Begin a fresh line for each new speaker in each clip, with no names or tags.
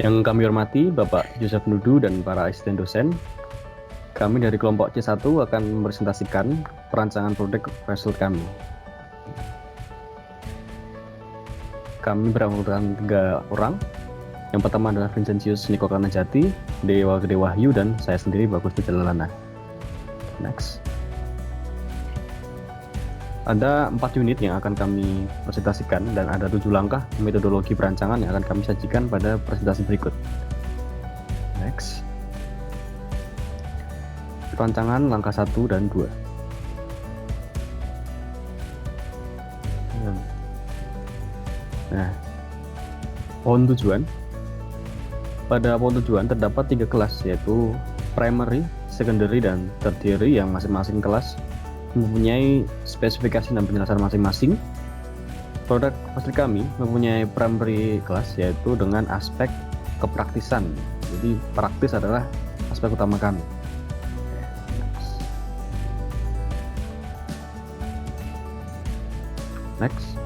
Yang kami hormati Bapak Yusuf Nudu dan para asisten dosen, kami dari kelompok C1 akan mempresentasikan perancangan produk Facial kami. Kami beranggotakan 3 orang. Yang pertama adalah Vincentius Niko Karnajati, Dewa Gede Wahyu, dan saya sendiri Bagus Pijalana. Next. Ada 4 unit yang akan kami presentasikan dan ada 7 langkah metodologi perancangan yang akan kami sajikan pada presentasi berikut. Next. Perancangan langkah 1 dan 2. Nah, pohon tujuan. Pada pohon tujuan terdapat 3 kelas, yaitu primary, secondary, dan tertiary, yang masing-masing kelas mempunyai spesifikasi dan penjelasan masing-masing. Produk pasti kami mempunyai primary kelas, yaitu dengan aspek kepraktisan. Jadi praktis adalah aspek utama kami. Next.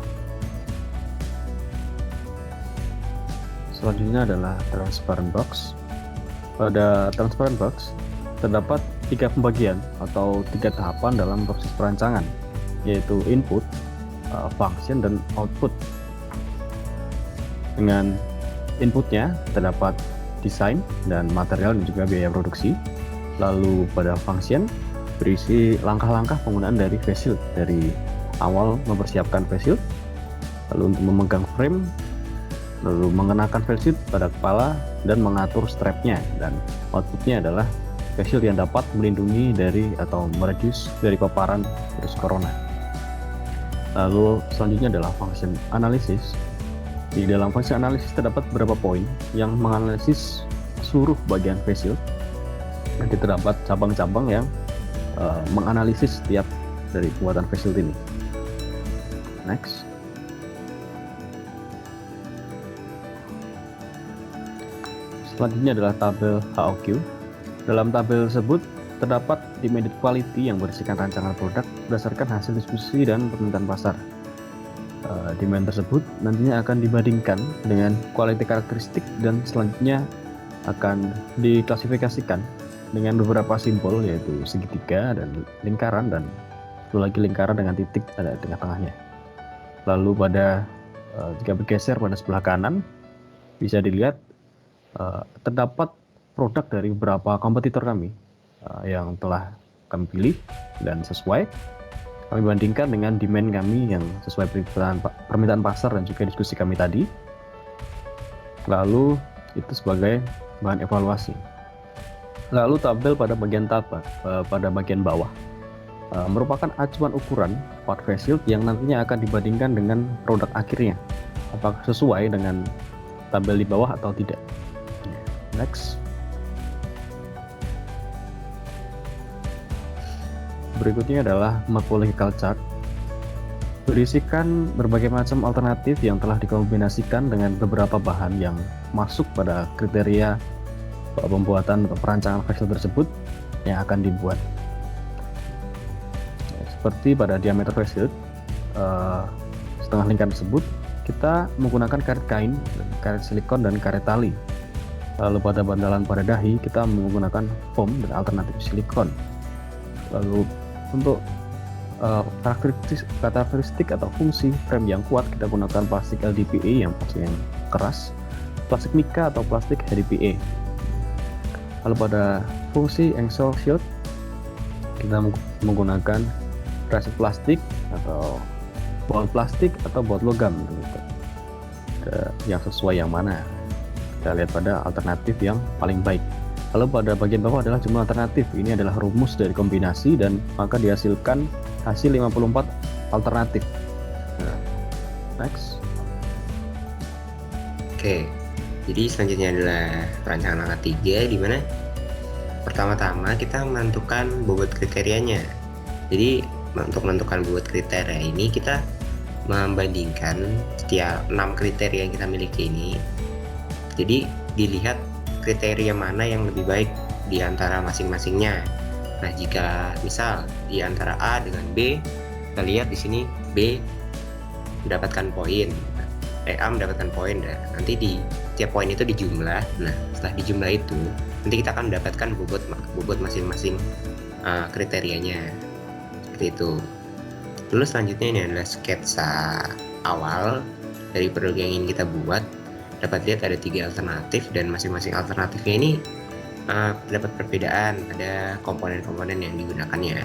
Selanjutnya adalah transparent box. Pada transparent box terdapat 3 pembagian atau 3 tahapan dalam proses perancangan, yaitu input, function, dan output. Dengan inputnya terdapat desain dan material dan juga biaya produksi. Lalu pada function berisi langkah-langkah penggunaan dari face shield, dari awal mempersiapkan face shield, lalu untuk memegang frame, lalu mengenakan face shield pada kepala dan mengatur strapnya, dan outputnya adalah face shield yang dapat melindungi dari atau mereduce dari paparan virus corona. Lalu selanjutnya adalah function analysis. Di dalam function analysis terdapat beberapa poin yang menganalisis seluruh bagian face shield. Nanti terdapat cabang-cabang yang menganalisis setiap dari pembuatan face shield ini. Next. Selanjutnya adalah tabel HOQ. Dalam tabel tersebut terdapat demanded quality yang berisikan rancangan produk berdasarkan hasil diskusi dan permintaan pasar. Demand tersebut nantinya akan dibandingkan dengan quality karakteristik dan selanjutnya akan diklasifikasikan dengan beberapa simbol, yaitu segitiga dan lingkaran, dan satu lagi lingkaran dengan titik ada di tengah-tengahnya. Lalu jika bergeser pada sebelah kanan bisa dilihat terdapat produk dari beberapa kompetitor kami yang telah kami pilih dan sesuai. Kami bandingkan dengan demand kami yang sesuai permintaan pasar dan juga diskusi kami tadi. Lalu itu sebagai bahan evaluasi. Lalu tabel pada bagian bawah merupakan acuan ukuran part face shield yang nantinya akan dibandingkan dengan produk akhirnya, apakah sesuai dengan tabel di bawah atau tidak. Next. Berikutnya adalah morphological chart. Berisikan berbagai macam alternatif yang telah dikombinasikan dengan beberapa bahan yang masuk pada kriteria pembuatan perancangan facial tersebut yang akan dibuat. Seperti pada diameter facial setengah lingkar tersebut, kita menggunakan karet kain, karet silikon, dan karet tali. Lalu pada bantalan pada dahi kita menggunakan foam dan alternatif silikon. Lalu untuk karakteristik atau fungsi frame yang kuat kita gunakan plastik LDPE yang keras, plastik mica atau plastik HDPE. Lalu pada fungsi ankle shield kita menggunakan resep plastik atau baut plastik atau baut logam gitu. Yang sesuai yang mana, kita lihat pada alternatif yang paling baik. Lalu pada bagian bawah adalah jumlah alternatif. Ini adalah rumus dari kombinasi dan maka dihasilkan hasil 54 alternatif. Nah, next.
Oke, jadi selanjutnya adalah perancangan langkah 3, di mana pertama-tama kita menentukan bobot kriterianya. Jadi untuk menentukan bobot kriteria ini kita membandingkan setiap 6 kriteria yang kita miliki ini. Jadi dilihat kriteria mana yang lebih baik di antara masing-masingnya. Nah, jika misal di antara A dengan B, kita lihat di sini B mendapatkan poin. A mendapatkan poin, dan nanti di tiap poin itu dijumlah. Nah, setelah dijumlah itu nanti kita akan mendapatkan bobot masing-masing kriterianya, seperti itu. Lalu selanjutnya ini adalah sketsa awal dari produk yang ingin kita buat. Dapat lihat ada 3 alternatif, dan masing-masing alternatifnya ini terdapat perbedaan pada komponen-komponen yang digunakannya.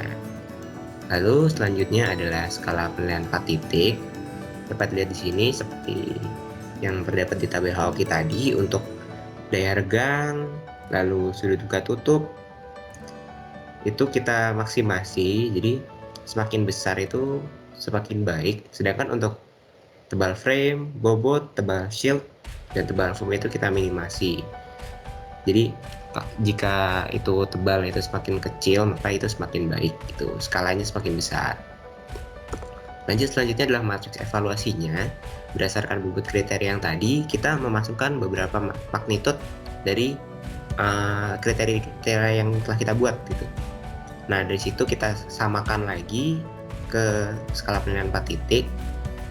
Lalu selanjutnya adalah skala penilaian 4 titik. Dapat lihat di sini seperti yang terdapat di tabel Haoki tadi. Untuk daya regang, lalu sudut buka tutup, itu kita maksimasi, jadi semakin besar itu semakin baik. Sedangkan untuk tebal frame, bobot, tebal shield, dan tebal foam itu kita minimasi. Jadi jika itu tebal itu semakin kecil, maka itu semakin baik, itu skalanya semakin besar. Lanjut, selanjutnya adalah matriks evaluasinya. Berdasarkan bobot kriteria yang tadi, kita memasukkan beberapa magnitude dari kriteria yang telah kita buat gitu. Nah, dari situ kita samakan lagi ke skala penilaian 4 titik.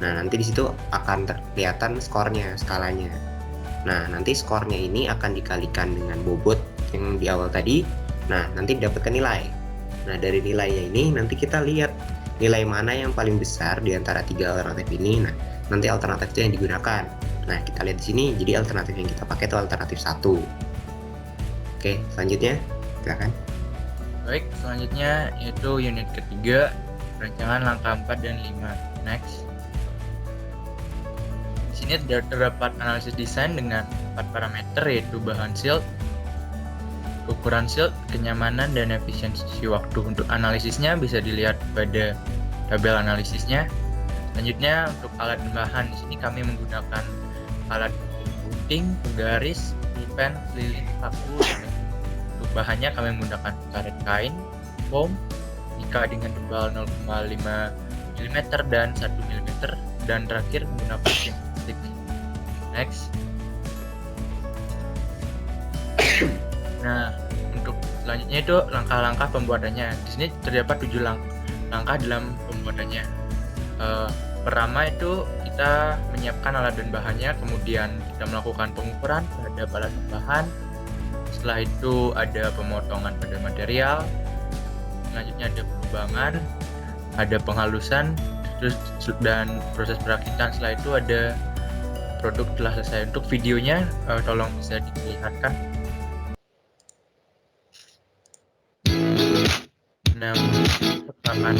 Nah, nanti di situ akan kelihatan skornya, skalanya. Nah, nanti skornya ini akan dikalikan dengan bobot yang di awal tadi. Nah, nanti didapatkan nilai. Nah, dari nilainya ini nanti kita lihat nilai mana yang paling besar di antara 3 alternatif ini. Nah, nanti alternatif itu yang digunakan. Nah, kita lihat di sini, jadi alternatif yang kita pakai itu alternatif 1. Oke, selanjutnya silakan.
Baik, selanjutnya yaitu unit ketiga, rancangan langkah 4 dan 5. Next. Di sini terdapat analisis desain dengan 4 parameter, yaitu bahan shield, ukuran shield, kenyamanan, dan efisiensi waktu. Untuk analisisnya bisa dilihat pada tabel analisisnya. Selanjutnya untuk alat dan bahan, di sini kami menggunakan alat gunting, penggaris, pulpen, lilin, paku. Untuk bahannya kami menggunakan karet kain, foam, mika dengan tebal 0,5 mm dan 1 mm, dan terakhir menggunakan tim stick. Next. Nah, untuk selanjutnya itu langkah-langkah pembuatannya. Di sini terdapat 7 langkah dalam pembuatannya. Pertama itu kita menyiapkan alat dan bahannya, kemudian kita melakukan pengukuran terhadap alat dan bahan. Setelah itu ada pemotongan pada material, selanjutnya ada pelubangan, ada penghalusan, dan proses perakitan. Setelah itu ada produk telah selesai. Untuk videonya tolong bisa dilihatkan. Nah, pertama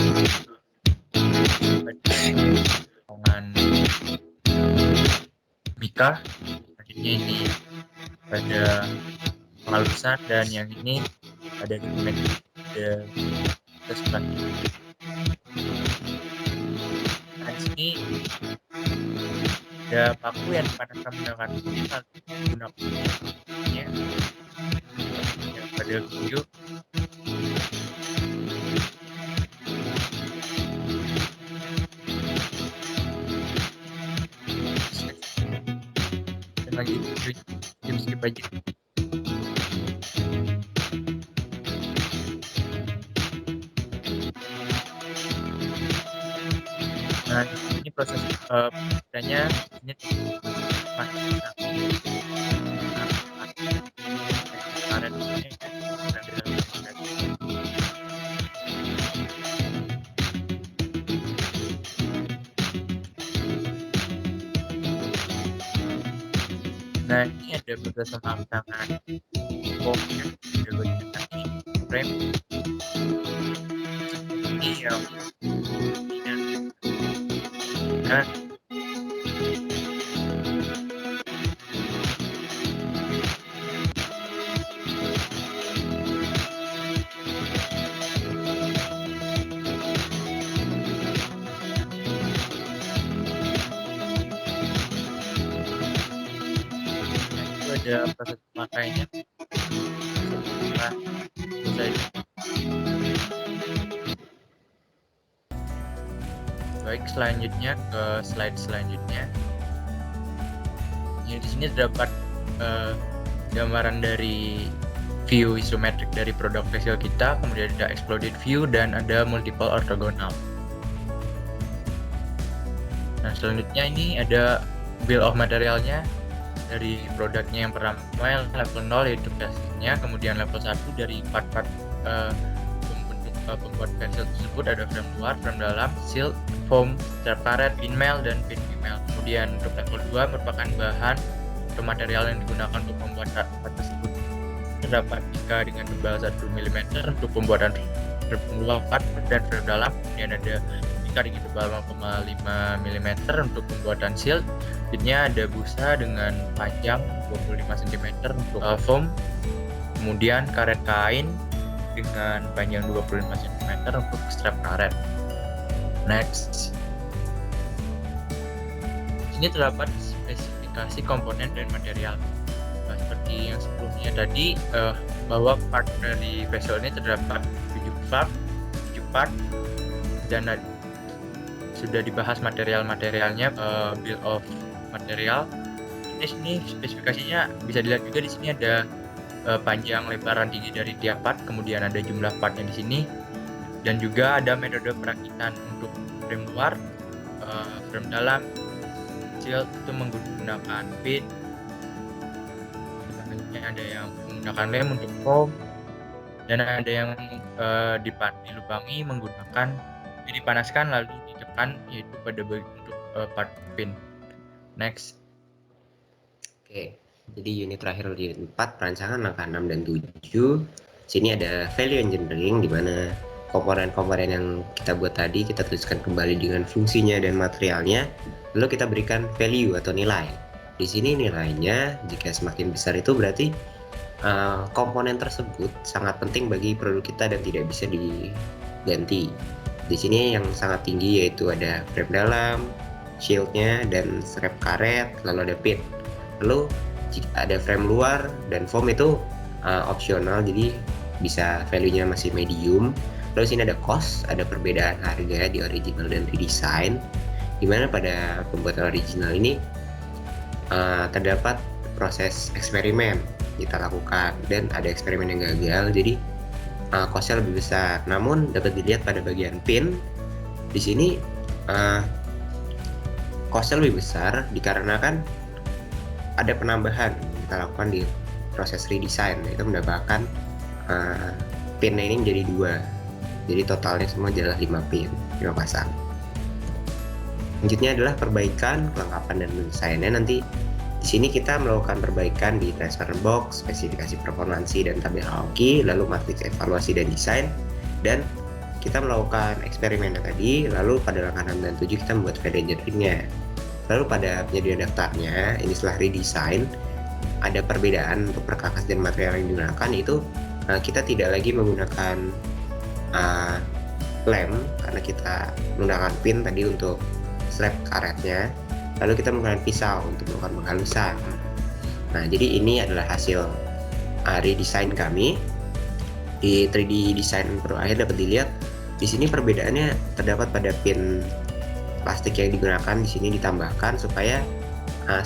potongan mika, selanjutnya ini pada penghalusan, dan yang ini ada seperti. Nah, di sini ada paku yang dipanaskan menggunakan pada video. Dan lagi skip aja. Nah, ini proses pembuatannya ini nah, ini ada proses pemasangan foamnya, ada bagian frame ini yang nah, itu ada proses pemakaiannya. Nah, selesai. Baik, selanjutnya ke slide selanjutnya. Ya, di sini terdapat gambaran dari view isometrik dari produk facial kita, kemudian ada exploded view, dan ada multiple orthogonal. Nah, selanjutnya ini ada bill of materialnya dari produknya yang pertama level 0 yaitu basicnya, kemudian level 1 dari part-part pembuat pensil tersebut ada frame luar, frame dalam, seal, foam, strap karet, pin mail, dan pin female. Kemudian untuk level 2 merupakan bahan atau material yang digunakan untuk membuat part tersebut terdapat jika dengan tebal 1 mm untuk pembuatan frame luar part dan frame dalam. Kemudian ada jika dengan tebal 0,5 mm untuk pembuatan seal. Selanjutnya ada busa dengan panjang 25 cm untuk foam. Kemudian karet kain dengan panjang 25 cm untuk strap karet. Next. Sini terdapat spesifikasi komponen dan material. Seperti yang sebelumnya tadi, bahwa part dari vessel ini terdapat 7 part, dan sudah dibahas material-materialnya, bill of material. Ini sini spesifikasinya bisa dilihat juga, di sini ada panjang, lebaran, tinggi dari tiap part, kemudian ada jumlah partnya di sini, dan juga ada metode perakitan untuk frame luar, frame dalam, seal itu menggunakan pin, ada yang menggunakan lem untuk foam, dan ada yang dilubangi menggunakan dipanaskan lalu ditekan, yaitu pada untuk part pin. Next.
Oke, jadi unit terakhir di unit 4, perancangan langkah 6 dan 7. Sini ada value engineering, di mana komponen-komponen yang kita buat tadi kita tuliskan kembali dengan fungsinya dan materialnya, lalu kita berikan value atau nilai. Di sini nilainya jika semakin besar itu berarti komponen tersebut sangat penting bagi produk kita dan tidak bisa diganti. Di sini yang sangat tinggi yaitu ada frame dalam, shieldnya, dan strap karet, lalu ada pin. Lalu jika ada frame luar dan foam itu opsional, jadi bisa value-nya masih medium. Lalu sini ada cost, ada perbedaan harga di original dan redesign, dimana pada pembuatan original ini terdapat proses eksperimen kita lakukan dan ada eksperimen yang gagal, jadi cost-nya lebih besar. Namun dapat dilihat pada bagian pin, di sini cost-nya lebih besar dikarenakan ada penambahan kita lakukan di proses redesign, yaitu mendapatkan pinnya ini menjadi 2, jadi totalnya semua adalah 5 pin, 5 pasang. Selanjutnya adalah perbaikan, kelengkapan, dan pendesainnya. Nanti di sini kita melakukan perbaikan di transfer box, spesifikasi performansi dan tabel AOKI, lalu matriks evaluasi dan desain, dan kita melakukan eksperimen tadi. Lalu pada langkah 6 dan 7 kita membuat value engineering-nya. Lalu pada penyedia daftarnya, ini setelah redesign, ada perbedaan untuk perkakas dan material yang digunakan, itu kita tidak lagi menggunakan lem karena kita menggunakan pin tadi untuk strap karetnya, lalu kita menggunakan pisau untuk melakukan penghalusan. Nah, jadi ini adalah hasil redesign kami. Di 3D design akhir dapat dilihat di sini perbedaannya terdapat pada pin plastik yang digunakan. Di sini ditambahkan supaya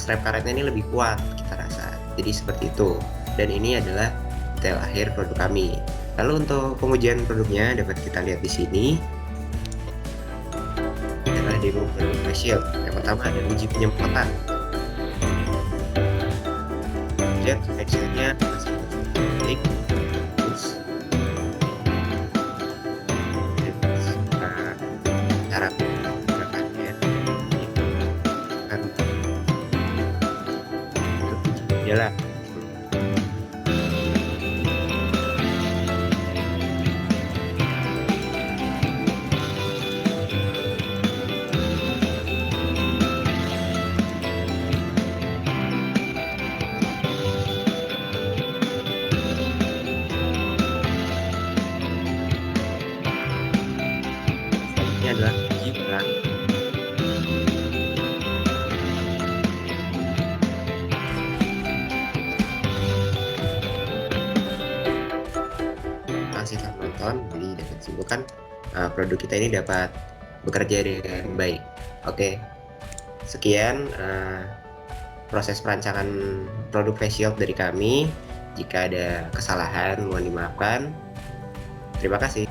strap karetnya ini lebih kuat kita rasa. Jadi seperti itu. Dan ini adalah detail akhir produk kami. Lalu untuk pengujian produknya dapat kita lihat di sini. Adalah demo produk face shield. Yang pertama ada uji penyemprotan. Lihat face shieldnya masih baik. Terus cara menggunakannya kan jalan. Ini adalah uji berat. Masih telah menonton, jadi dapat simpulkan produk kita ini dapat bekerja dengan baik. Oke, sekian proses perancangan produk face shield dari kami. Jika ada kesalahan mohon dimaafkan. Terima kasih.